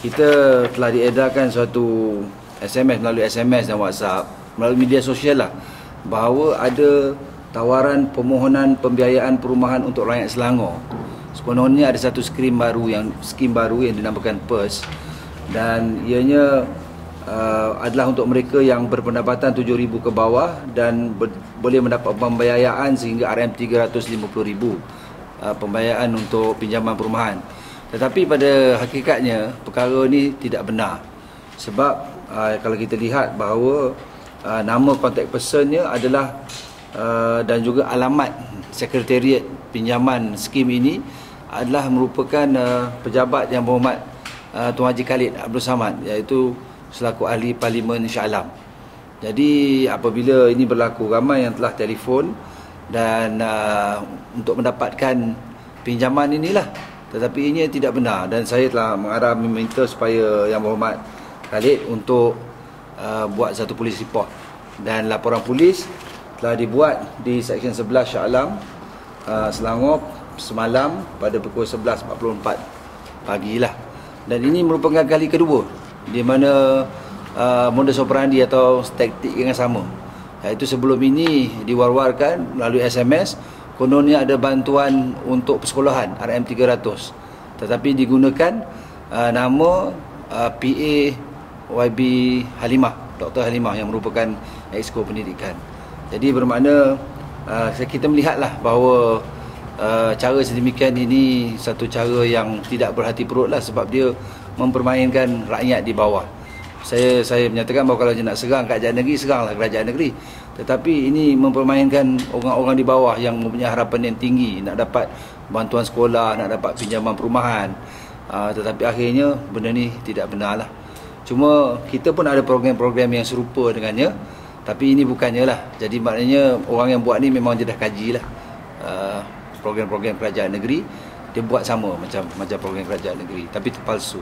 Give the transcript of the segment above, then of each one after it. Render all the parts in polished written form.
kita telah diedarkan suatu SMS, melalui SMS dan WhatsApp, melalui media sosial lah, bahawa ada tawaran permohonan pembiayaan perumahan untuk rakyat Selangor. Sebenarnya ada satu skim baru yang dinamakan PERS, dan ianya adalah untuk mereka yang berpendapatan 7,000 ke bawah dan boleh mendapat pembiayaan sehingga RM350,000 pembiayaan untuk pinjaman perumahan. Tetapi pada hakikatnya perkara ini tidak benar, sebab kalau kita lihat bahawa nama contact personnya adalah dan juga alamat sekretariat pinjaman skim ini adalah merupakan pejabat yang berhormat Tuan Haji Khalid Abdul Samad, iaitu selaku ahli Parlimen Shah Alam. Jadi apabila ini berlaku, ramai yang telah telefon dan untuk mendapatkan pinjaman inilah, tetapi ini tidak benar, dan saya telah mengarah meminta supaya Yang Berhormat Khalid untuk buat satu polis report, dan laporan polis telah dibuat di Seksyen 11 Shah Alam, Selangor semalam pada pukul 11.44 pagi lah. Dan ini merupakan kali kedua di mana modus operandi atau taktik yang sama, iaitu sebelum ini diwar-warkan melalui SMS kononnya ada bantuan untuk persekolahan RM300, tetapi digunakan nama PA YB Halimah, Dr. Halimah, yang merupakan Exco Pendidikan. Jadi bermakna kita melihatlah bahawa cara sedemikian ini satu cara yang tidak berhati perut lah, sebab dia mempermainkan rakyat di bawah. Saya menyatakan bahawa kalau dia nak serang kerajaan negeri, seranglah kerajaan negeri. Tetapi ini mempermainkan orang-orang di bawah yang mempunyai harapan yang tinggi, nak dapat bantuan sekolah, nak dapat pinjaman perumahan. Tetapi akhirnya benda ni tidak benar lah. Cuma kita pun ada program-program yang serupa dengannya, tapi ini bukannya lah. Jadi maknanya orang yang buat ni memang dia dah kaji lah program-program kerajaan negeri, dia buat sama macam program kerajaan negeri, tapi palsu.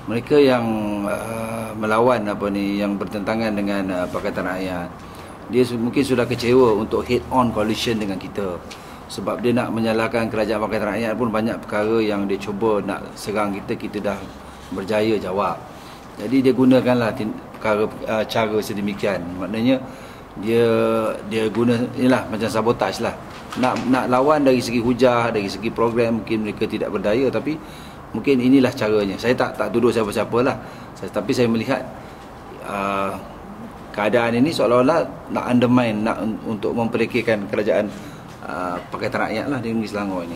Mereka yang melawan yang bertentangan dengan Pakatan Rakyat, dia mungkin sudah kecewa untuk head on coalition dengan kita, sebab dia nak menyalahkan kerajaan Pakatan Rakyat pun banyak perkara yang dia cuba nak serang kita dah berjaya jawab. Jadi dia gunakanlah cara sedemikian. Maknanya dia guna inilah macam sabotaj lah, nak lawan dari segi hujah, dari segi program. Mungkin mereka tidak berdaya, tapi mungkin inilah caranya. Saya tak tuduh siapa-siapa lah, tapi saya melihat keadaan ini seolah-olah nak undermine, nak untuk memperlekehkan kerajaan Pakatan Rakyat lah di Selangor ini.